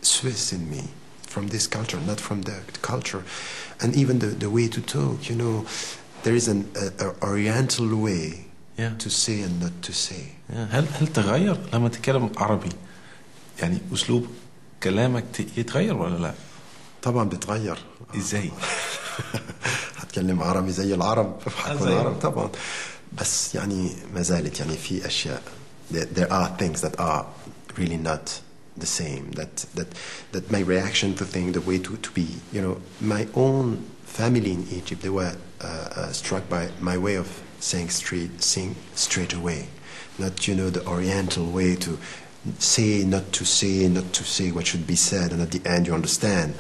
Swiss in me, from this culture, not from the culture. And even the way to talk, you know, there is an oriental way to say and not to say. هل تغير لما تتكلم عربي؟ يعني أسلوب كلامك يتغير ولا لا؟ طبعا بتغير. إزاي؟ هتكلم عربي زي العرب طبعا. بس يعني ما زالت يعني في أشياء. There are things that are really not the same. That my reaction to things, the way to be, you know, my own family in Egypt, they were struck by my way of saying straight away, not, you know, the Oriental way to say, not to say what should be said, and at the end you understand.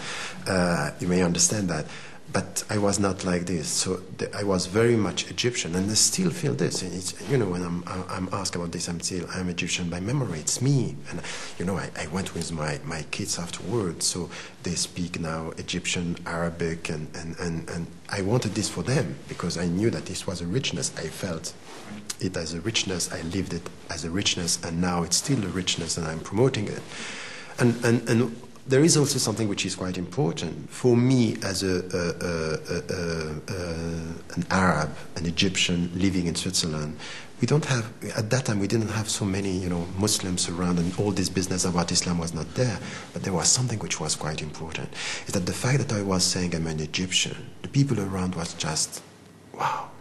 You may understand that. But I was not like this, so I was very much Egyptian, and I still feel this. And it's, you know, when I'm asked about this, I'm Egyptian by memory. It's me, and you know, I went with my kids afterwards, so they speak now Egyptian, Arabic, and I wanted this for them because I knew that this was a richness. I felt it as a richness. I lived it as a richness, and now it's still a richness, and I'm promoting it. And there is also something which is quite important for me as an Arab, an Egyptian living in Switzerland. We don't have, at that time we didn't have so many, you know, Muslims around, and all this business about Islam was not there. But there was something which was quite important, is that the fact that I was saying I'm an Egyptian, the people around was just, wow,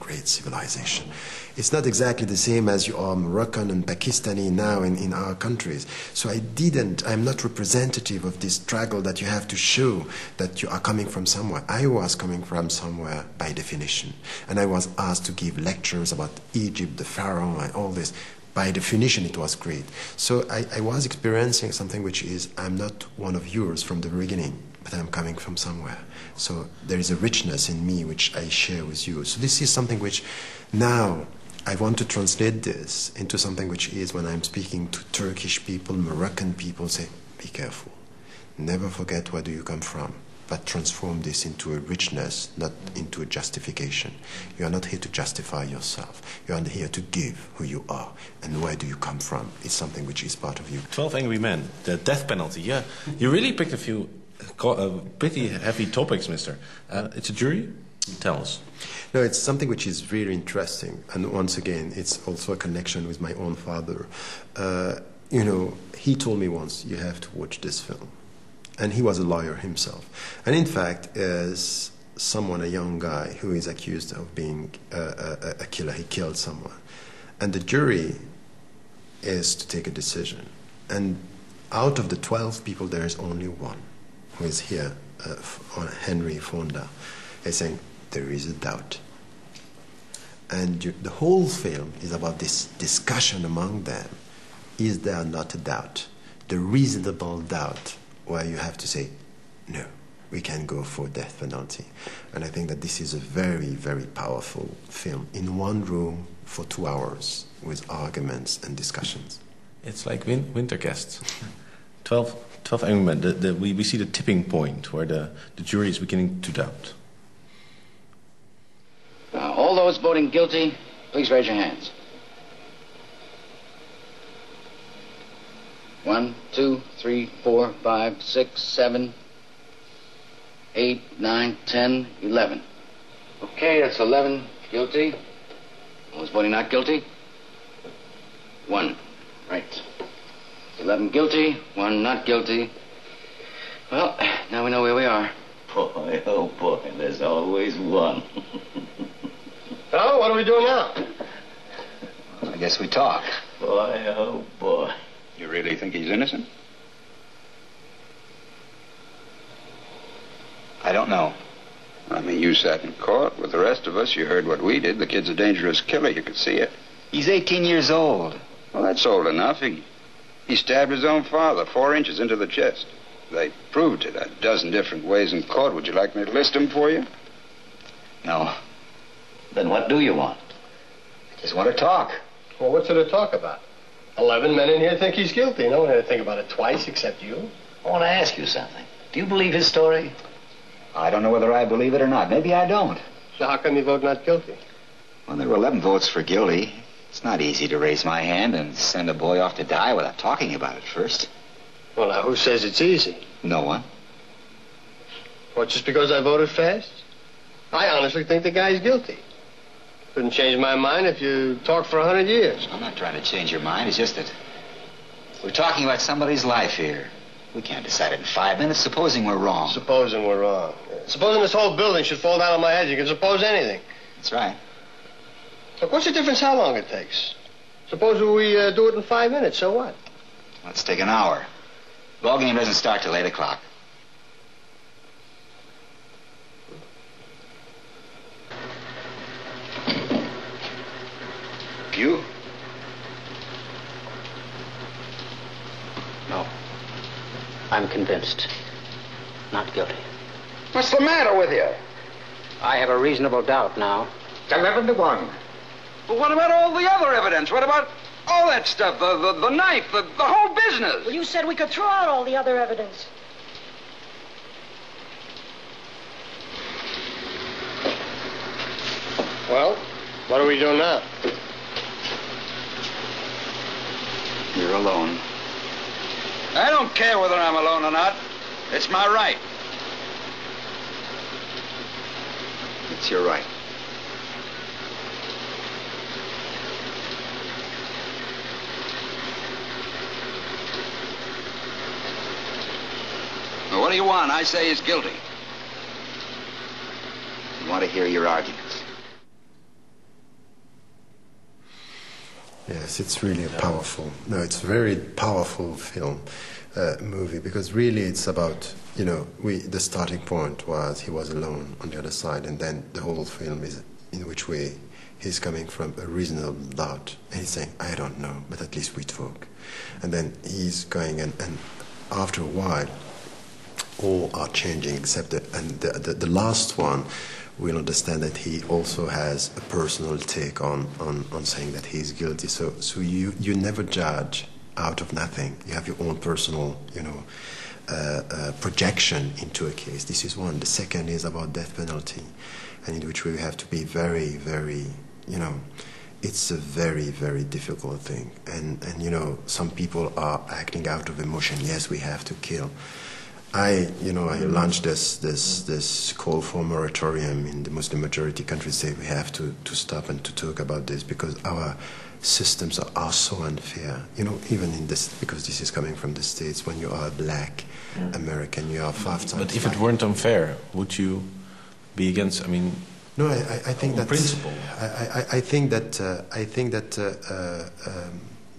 great civilization. It's not exactly the same as you are Moroccan and Pakistani now in our countries. So I'm not representative of this struggle that you have to show that you are coming from somewhere. I was coming from somewhere by definition. And I was asked to give lectures about Egypt, the Pharaoh, and all this. By definition, it was great. So I was experiencing something which is, I'm not one of yours from the beginning, but I'm coming from somewhere. So there is a richness in me which I share with you. So this is something which now I want to translate this into something which is, when I'm speaking to Turkish people, Moroccan people, say, be careful. Never forget where do you come from, but transform this into a richness, not into a justification. You are not here to justify yourself. You are here to give who you are. And where do you come from? It's something which is part of you. 12 Angry Men, the death penalty. Yeah, you really picked a few pretty heavy topics, mister. It's a jury? Tell us. No, it's something which is really interesting. And once again, it's also a connection with my own father. You know, he told me once, you have to watch this film. And he was a lawyer himself. And in fact, as someone, a young guy who is accused of being a killer, he killed someone. And the jury is to take a decision. And out of the 12 people, there is only one who is here, Henry Fonda, is saying, there is a doubt. And the whole film is about this discussion among them. Is there not a doubt? The reasonable doubt where you have to say, no, we can go for death penalty. And I think that this is a very, very powerful film in one room for 2 hours with arguments and discussions. It's like winter guests. 12 Angry Men. We see the tipping point where the jury is beginning to doubt. All those voting guilty, please raise your hands. 1, 2, 3, 4, 5, 6, 7, 8, 9, 10, 11. Okay, that's 11 guilty. All those voting not guilty? 1. Right. 11 guilty, 1 not guilty. Well, now we know where we are. Boy, oh boy, there's always one. So, what are we doing now? I guess we talk. Boy, oh boy. You really think he's innocent? I don't know. I mean, you sat in court with the rest of us. You heard what we did. The kid's a dangerous killer. You could see it. He's 18 years old. Well, that's old enough. He stabbed his own father 4 inches into the chest. They proved it a dozen different ways in court. Would you like me to list them for you? No. Then what do you want? I just want to talk. Well, what's there to talk about? 11 men in here think he's guilty. No one had to think about it twice except you. I want to ask you something. Do you believe his story? I don't know whether I believe it or not. Maybe I don't. So how come you vote not guilty? Well, there were 11 votes for guilty. It's not easy to raise my hand and send a boy off to die without talking about it first. Well, now, who says it's easy? No one. What, just because I voted fast? I honestly think the guy's guilty. Couldn't change my mind if you talked for 100 years. I'm not trying to change your mind. It's just that we're talking about somebody's life here. We can't decide it in 5 minutes, supposing we're wrong. Supposing we're wrong. Supposing this whole building should fall down on my head. You can suppose anything. That's right. Look, what's the difference how long it takes? Suppose we do it in 5 minutes, so what? Let's take an hour. Ball game doesn't start till 8 o'clock. You? No. I'm convinced. Not guilty. What's the matter with you? I have a reasonable doubt now. It's 11 to 1. Well, what about all the other evidence? What about all that stuff? The knife, the whole business? Well, you said we could throw out all the other evidence. Well, what do we do now? You're alone. I don't care whether I'm alone or not. It's my right. It's your right. Well, what do you want? I say he's guilty. We want to hear your arguments. Yes, it's really a powerful, no, it's a very powerful movie, because really it's about, the starting point was he was alone on the other side, and then the whole film is in which way he's coming from a reasonable doubt, and he's saying, I don't know, but at least we talk. And then he's going, and after a while, all are changing except the last one will understand that he also has a personal take on saying that he's guilty. So you never judge out of nothing. You have your own personal, projection into a case. This is one. The second is about death penalty, and in which we have to be very, very, it's a very, very difficult thing. And some people are acting out of emotion. Yes, we have to kill. I launched this call for moratorium in the Muslim majority countries, say we have to stop and to talk about this, because our systems are so unfair. Even in this, because this is coming from the States, when you are a black American, you are 5 times. But if it weren't unfair, would you be against? No, I think that principle. I think that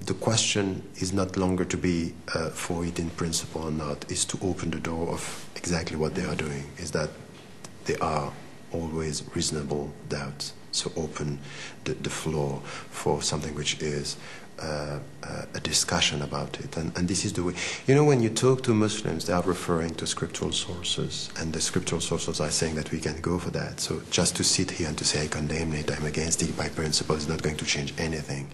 the question is not longer to be for it in principle or not, is to open the door of exactly what they are doing, is that there are always reasonable doubts. So open the floor for something which is a discussion about it. And this is the way, when you talk to Muslims, they are referring to scriptural sources, and the scriptural sources are saying that we can go for that. So just to sit here and to say I condemn it, I'm against it by principle, is not going to change anything.